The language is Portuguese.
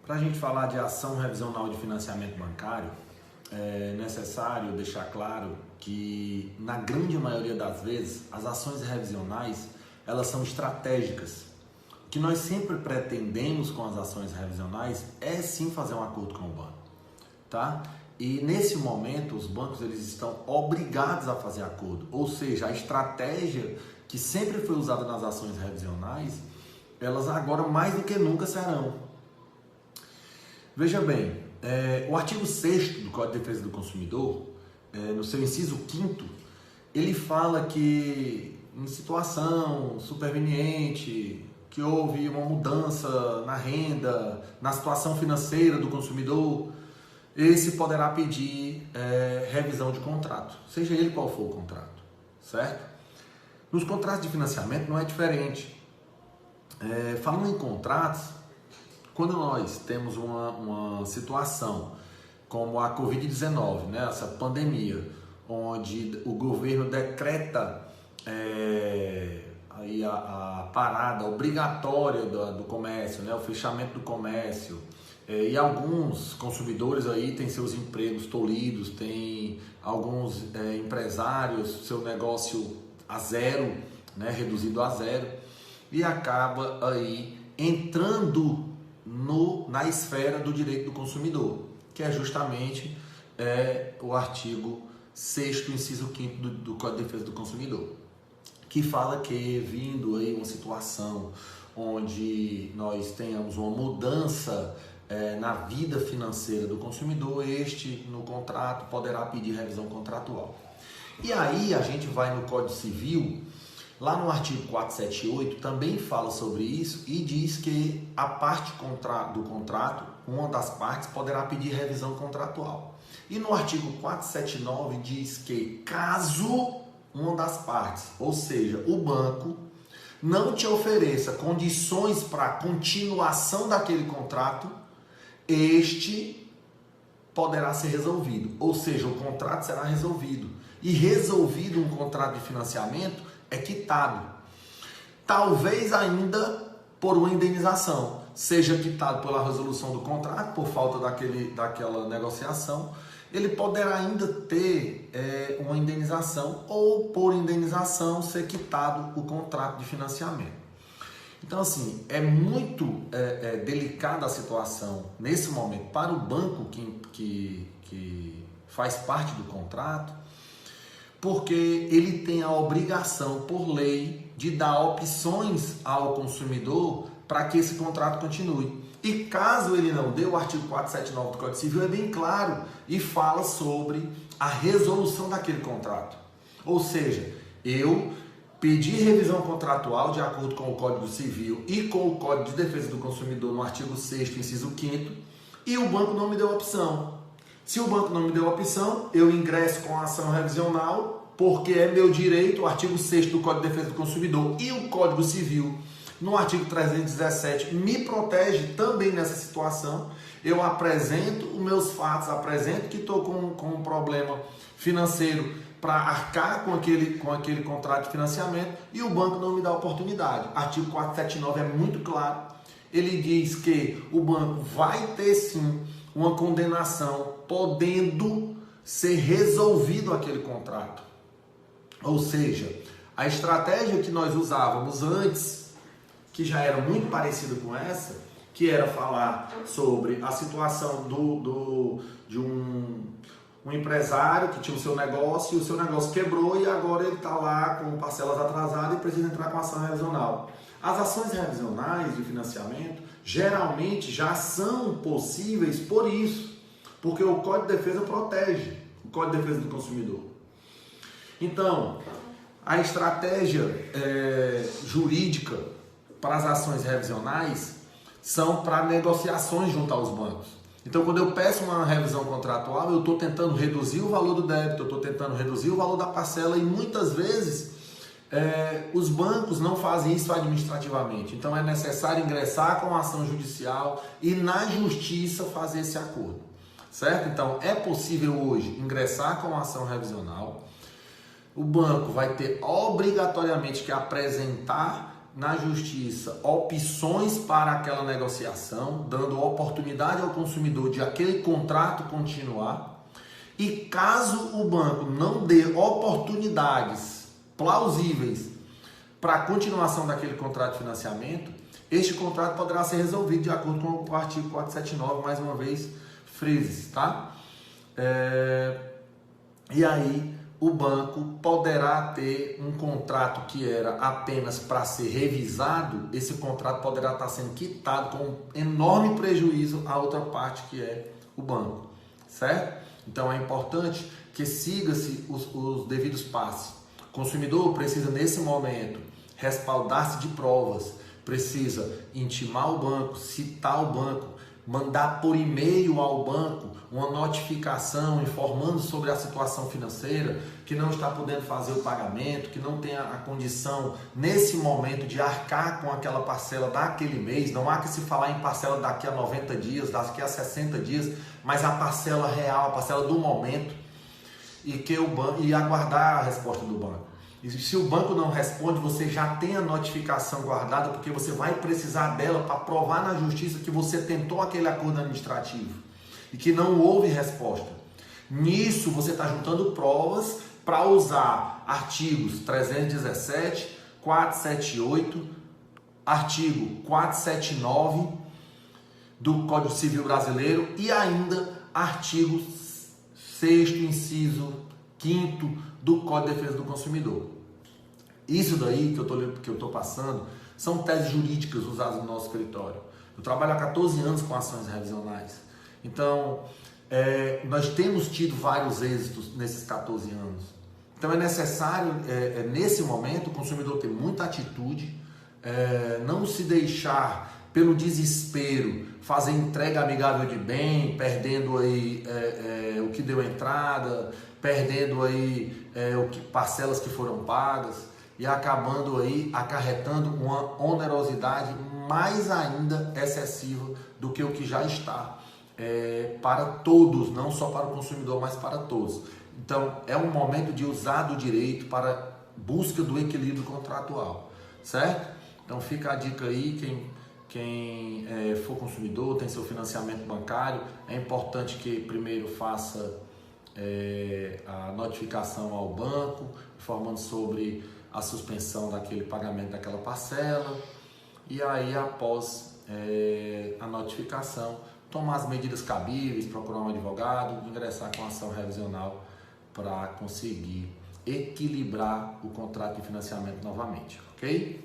Para a gente falar de ação revisional de financiamento bancário, é necessário deixar claro que, na grande maioria das vezes, as ações revisionais elas são estratégicas. O que nós sempre pretendemos com as ações revisionais é sim fazer um acordo com o banco, tá? E nesse momento os bancos eles estão obrigados a fazer acordo, ou seja, a estratégia que sempre foi usada nas ações revisionais, elas agora mais do que nunca serão. Veja bem, o artigo 6º do Código de Defesa do Consumidor, no seu inciso 5º, ele fala que em situação superveniente, que houve uma mudança na renda, na situação financeira do consumidor, esse poderá pedir revisão de contrato, seja ele qual for o contrato, certo? Nos contratos de financiamento não é diferente. Falando em contratos, quando nós temos uma situação como a Covid-19, né, essa pandemia, onde o governo decreta aí a parada obrigatória do comércio, né, o fechamento do comércio, e alguns consumidores aí têm seus empregos tolhidos, tem alguns empresários, seu negócio a zero, né, reduzido a zero, e acaba aí entrando na esfera do direito do consumidor, que é justamente o artigo 6º, inciso 5º do Código de Defesa do Consumidor, que fala que, vindo aí uma situação onde nós tenhamos uma mudança na vida financeira do consumidor, no contrato, poderá pedir revisão contratual. E aí a gente vai no Código Civil, lá no artigo 478, também fala sobre isso e diz que a parte do contrato, uma das partes, poderá pedir revisão contratual. E no artigo 479 diz que caso uma das partes, ou seja, o banco, não te ofereça condições para a continuação daquele contrato, este poderá ser resolvido. Ou seja, o contrato será resolvido. E resolvido um contrato de financiamento, é quitado, talvez ainda por uma indenização, seja quitado pela resolução do contrato, por falta daquela negociação, ele poderá ainda ter uma indenização ou por indenização ser quitado o contrato de financiamento. Então assim, é muito delicada a situação nesse momento para o banco que faz parte do contrato, porque ele tem a obrigação, por lei, de dar opções ao consumidor para que esse contrato continue. E caso ele não dê, o artigo 479 do Código Civil é bem claro e fala sobre a resolução daquele contrato. Ou seja, eu pedi revisão contratual de acordo com o Código Civil e com o Código de Defesa do Consumidor no artigo 6º, inciso 5º, e o banco não me deu opção. Se o banco não me deu opção, eu ingresso com a ação revisional, porque é meu direito, o artigo 6º do Código de Defesa do Consumidor e o Código Civil, no artigo 317, me protege também nessa situação. Eu apresento os meus fatos, apresento que estou com um problema financeiro para arcar com aquele contrato de financiamento e o banco não me dá oportunidade. Artigo 479 é muito claro. Ele diz que o banco vai ter sim uma condenação, podendo ser resolvido aquele contrato. Ou seja, a estratégia que nós usávamos antes, que já era muito parecida com essa, que era falar sobre a situação de um empresário que tinha o seu negócio, e o seu negócio quebrou e agora ele está lá com parcelas atrasadas e precisa entrar com ação revisional. As ações revisionais de financiamento geralmente já são possíveis por isso, porque o Código de Defesa protege, o Código de Defesa do Consumidor. Então, a estratégia jurídica para as ações revisionais são para negociações junto aos bancos. Então, quando eu peço uma revisão contratual, eu estou tentando reduzir o valor do débito, eu estou tentando reduzir o valor da parcela e muitas vezes os bancos não fazem isso administrativamente. Então, é necessário ingressar com a ação judicial e na justiça fazer esse acordo, certo? Então, é possível hoje ingressar com a ação revisional. O banco vai ter obrigatoriamente que apresentar na justiça opções para aquela negociação, dando oportunidade ao consumidor de aquele contrato continuar. E caso o banco não dê oportunidades plausíveis para a continuação daquele contrato de financiamento, este contrato poderá ser resolvido de acordo com o artigo 479, mais uma vez, frises, tá? E aí o banco poderá ter um contrato que era apenas para ser revisado, esse contrato poderá estar sendo quitado com um enorme prejuízo à outra parte, que é o banco, certo? Então é importante que siga-se os devidos passos. O consumidor precisa, nesse momento, respaldar-se de provas, precisa intimar o banco, citar o banco, mandar por e-mail ao banco uma notificação informando sobre a situação financeira, que não está podendo fazer o pagamento, que não tem a condição nesse momento de arcar com aquela parcela daquele mês. Não há que se falar em parcela daqui a 90 dias, daqui a 60 dias, mas a parcela real, a parcela do momento, e aguardar a resposta do banco. E se o banco não responde, você já tem a notificação guardada, porque você vai precisar dela para provar na justiça que você tentou aquele acordo administrativo e que não houve resposta. Nisso você está juntando provas para usar artigos 317, 478, artigo 479 do Código Civil Brasileiro e ainda artigo 6º, inciso 5º do Código de Defesa do Consumidor. Isso daí que eu estou passando são teses jurídicas usadas no nosso escritório. Eu trabalho há 14 anos com ações revisionais. Então, nós temos tido vários êxitos nesses 14 anos. Então é necessário, nesse momento, o consumidor ter muita atitude, não se deixar pelo desespero fazer entrega amigável de bem, perdendo aí o que deu entrada, perdendo aí parcelas que foram pagas e acabando aí acarretando uma onerosidade mais ainda excessiva do que o que já está para todos, não só para o consumidor, mas para todos. Então é um momento de usar do direito para busca do equilíbrio contratual, certo? Então fica a dica aí, quem for consumidor, tem seu financiamento bancário, é importante que primeiro faça a notificação ao banco, informando sobre a suspensão daquele pagamento daquela parcela, e aí após a notificação, tomar as medidas cabíveis, procurar um advogado, ingressar com ação revisional para conseguir equilibrar o contrato de financiamento novamente, ok?